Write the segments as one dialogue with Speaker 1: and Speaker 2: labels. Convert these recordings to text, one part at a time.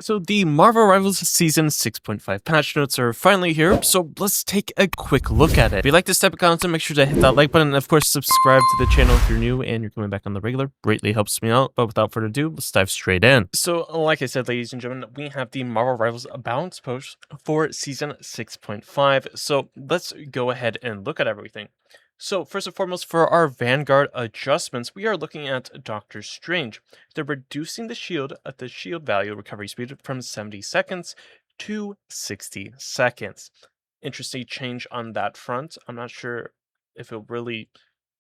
Speaker 1: So the Marvel Rivals Season 6.5 patch notes are finally here, so let's take a quick look at it. If you like this type of content, make sure to hit that like button, and of course subscribe to the channel if you're new and you're coming back on the regular. Greatly helps me out, but without further ado, let's dive straight in. So like I said, ladies and gentlemen, we have the Marvel Rivals balance post for Season 6.5, so let's go ahead and look at everything. So first and foremost, for our Vanguard adjustments, we are looking at Doctor Strange. They're reducing the shield value recovery speed from 70 seconds to 60 seconds. Interesting change on that front. I'm not sure if it'll really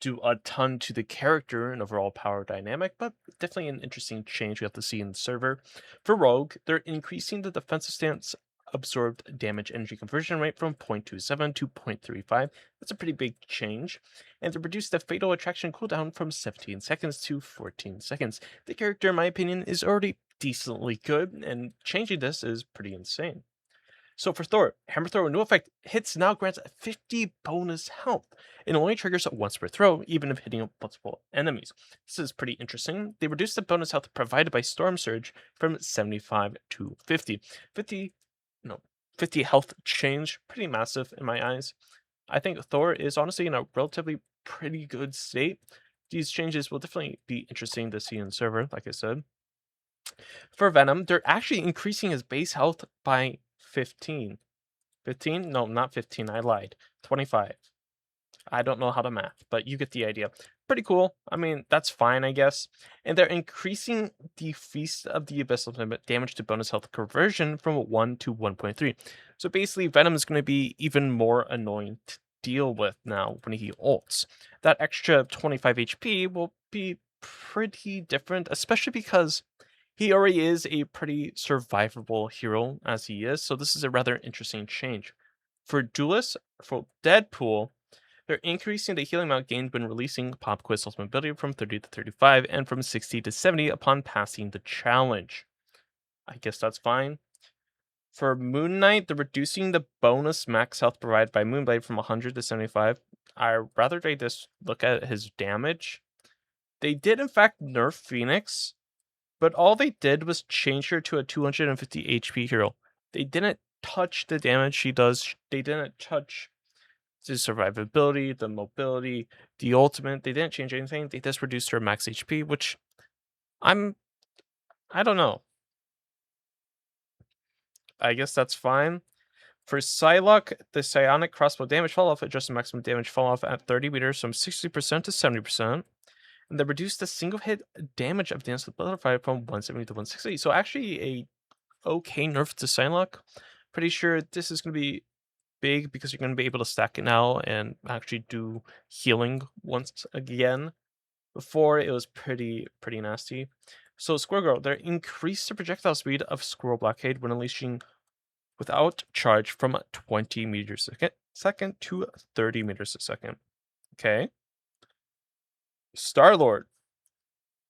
Speaker 1: do a ton to the character and overall power dynamic, but definitely an interesting change we have to see in the server. For Rogue, they're increasing the defensive stance absorbed damage energy conversion rate from 0.27 to 0.35. That's a pretty big change. And to reduce the fatal attraction cooldown from 17 seconds to 14 seconds. The character, in my opinion, is already decently good, and changing this is pretty insane. So for Thor, Hammer Throw new effect hits now grants 50 bonus health. It only triggers once per throw, even if hitting multiple enemies. This is pretty interesting. They reduced the bonus health provided by Storm Surge from 75 to 50. 50 health change, pretty massive in my eyes. I think Thor is honestly in a relatively pretty good state. These changes will definitely be interesting to see in server, like I said. For Venom, they're actually increasing his base health by 15. 15? No, not 15, I lied. 25. I don't know how to math, but you get the idea. Pretty cool. I mean, that's fine, I guess. And they're increasing the Feast of the Abyssal limit damage to bonus health conversion from 1 to 1.3. So basically, Venom is going to be even more annoying to deal with now when he ults. That extra 25 HP will be pretty different, especially because he already is a pretty survivable hero as he is, so this is a rather interesting change. For Duelist, for Deadpool, they're increasing the healing amount gained when releasing Pop Quiz ultimate ability from 30 to 35 and from 60 to 70 upon passing the challenge. I guess that's fine. For Moon Knight, they're reducing the bonus max health provided by Moonblade from 100 to 75. I rather they just look at his damage. They did in fact nerf Phoenix, but all they did was change her to a 250 HP hero. They didn't touch the damage she does. They didn't touch the survivability, the mobility, the ultimate. They didn't change anything. They just reduced her max HP, which I don't know. I guess that's fine. For Psylocke, the psionic crossbow damage fall off adjusts the maximum damage fall off at 30 meters from 60% to 70%. And they reduced the single hit damage of Dance with Butterfly from 170 to 160. So actually a okay nerf to Psylocke. Pretty sure this is going to be big because you're going to be able to stack it now and actually do healing once again. Before it was pretty nasty. So Squirrel Girl, they increased the projectile speed of Squirrel Blockade when unleashing without charge from 20 meters a second to 30 meters a second. Okay. Star-Lord.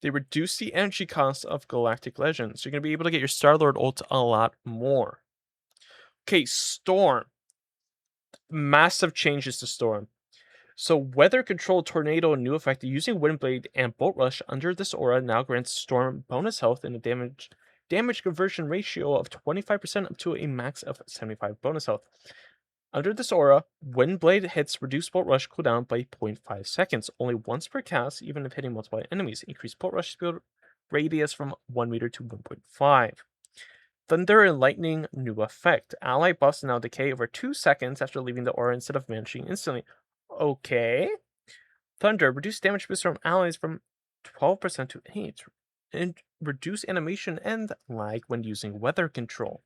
Speaker 1: They reduce the energy cost of Galactic Legends. You're going to be able to get your Star-Lord ult a lot more. Okay, Storm. Massive changes to Storm. So Weather Control Tornado new effect using Windblade and Bolt Rush under this aura now grants Storm bonus health and a damage conversion ratio of 25% up to a max of 75 bonus health. Under this aura, Windblade hits reduce Bolt Rush cooldown by 0.5 seconds, only once per cast, even if hitting multiple enemies. Increase Bolt Rush speed radius from 1 meter to 1.5. Thunder and Lightning new effect. Ally buffs now decay over 2 seconds after leaving the aura instead of vanishing instantly. Okay. Thunder, reduce damage boost from allies from 12% to 8. And reduce animation and lag when using weather control.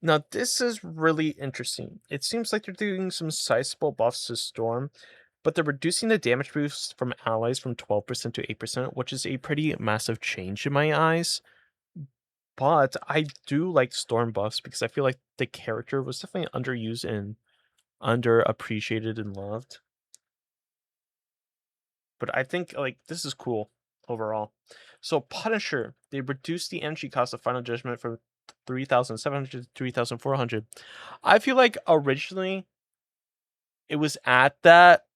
Speaker 1: Now, this is really interesting. It seems like they're doing some sizable buffs to Storm, but they're reducing the damage boost from allies from 12% to 8%, which is a pretty massive change in my eyes. But I do like Storm buffs because I feel like the character was definitely underused and underappreciated and loved. But I think like this is cool overall. So Punisher, they reduced the energy cost of Final Judgment from 3,700 to 3,400. I feel like originally it was at that.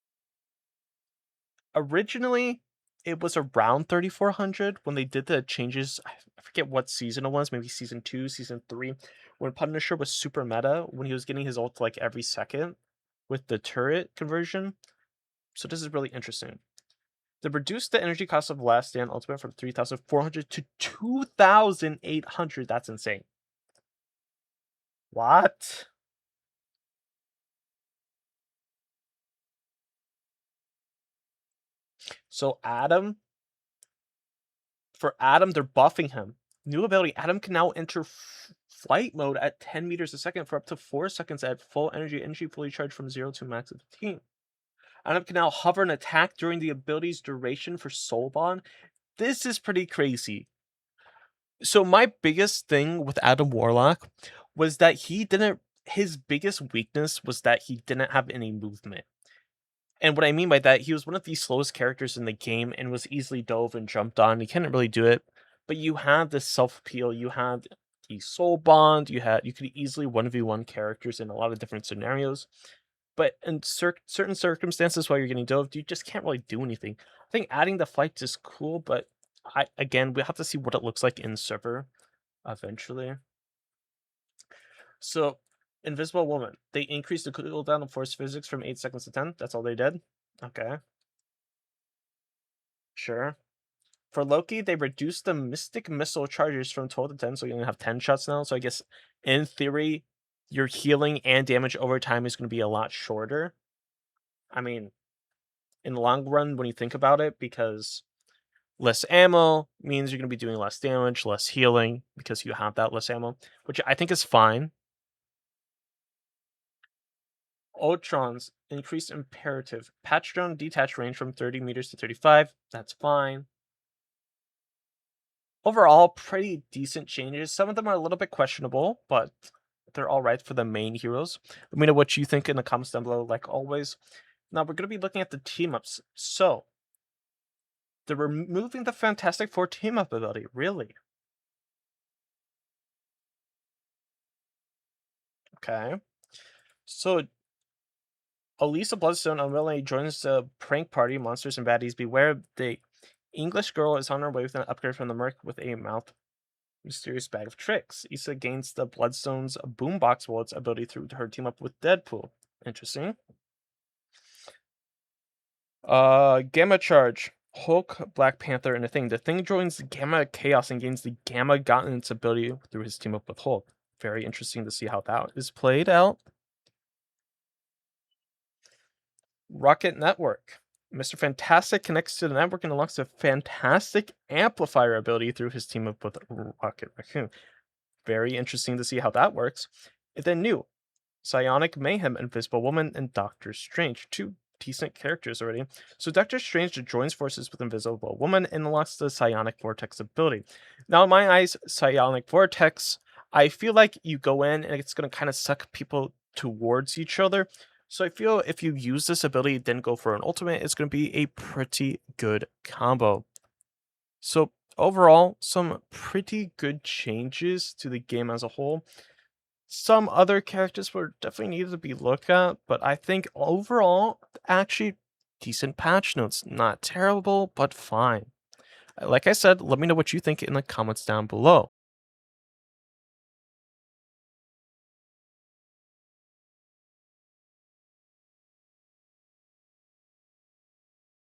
Speaker 1: Originally, it was around 3,400 when they did the changes. I forget what season it was, maybe season 2, season 3, when Punisher was super meta, when he was getting his ult like every second with the turret conversion. So this is really interesting. They reduced the energy cost of Last Stand Ultimate from 3,400 to 2,800. That's insane. What? So for Adam, they're buffing him. New ability, Adam can now enter flight mode at 10 meters a second for up to 4 seconds at full energy fully charged from 0 to max of 15. Adam can now hover and attack during the ability's duration for Soul Bond. This is pretty crazy. So my biggest thing with Adam Warlock was that his biggest weakness was that he didn't have any movement. And what I mean by that, he was one of the slowest characters in the game and was easily dove and jumped on. He couldn't really do it. But you had the self-appeal, you had the soul bond, you could easily 1v1 characters in a lot of different scenarios. But in certain circumstances while you're getting doved, you just can't really do anything. I think adding the fights is cool, but we have to see what it looks like in server eventually. So, Invisible Woman. They increased the cooldown of Force Physics from 8 seconds to 10. That's all they did. Okay. Sure. For Loki, they reduced the Mystic Missile charges from 12 to 10, so you only have 10 shots now. So I guess, in theory, your healing and damage over time is going to be a lot shorter. I mean, in the long run, when you think about it, because less ammo means you're going to be doing less damage, less healing, because you have that less ammo, which I think is fine. Ultron's increased imperative. Patch drone detach range from 30 meters to 35. That's fine. Overall, pretty decent changes. Some of them are a little bit questionable, but they're all right for the main heroes. Let me know what you think in the comments down below, like always. Now, we're going to be looking at the team-ups. So, they're removing the Fantastic Four team-up ability. Really? Okay. So, Elisa Bloodstone unwillingly joins the prank party. Monsters and baddies beware. The English girl is on her way with an upgrade from the Merc with a mouth mysterious bag of tricks. Issa gains the Bloodstone's boombox wallet's ability through her team up with Deadpool. Interesting. Gamma Charge. Hulk, Black Panther, and a Thing. The Thing joins Gamma Chaos and gains the Gamma Gauntlet's ability through his team up with Hulk. Very interesting to see how that is played out. Rocket Network. Mr. Fantastic connects to the network and unlocks a Fantastic Amplifier ability through his team up with Rocket Raccoon. Very interesting to see how that works. And then new Psionic Mayhem, Invisible Woman, and Doctor Strange. Two decent characters already. So Doctor Strange joins forces with Invisible Woman and unlocks the Psionic Vortex ability. Now, in my eyes, Psionic Vortex, I feel like you go in and it's going to kind of suck people towards each other. So I feel if you use this ability, then go for an ultimate, it's going to be a pretty good combo. So overall, some pretty good changes to the game as a whole. Some other characters were definitely needed to be looked at, but I think overall, actually decent patch notes. Not terrible, but fine. Like I said, let me know what you think in the comments down below.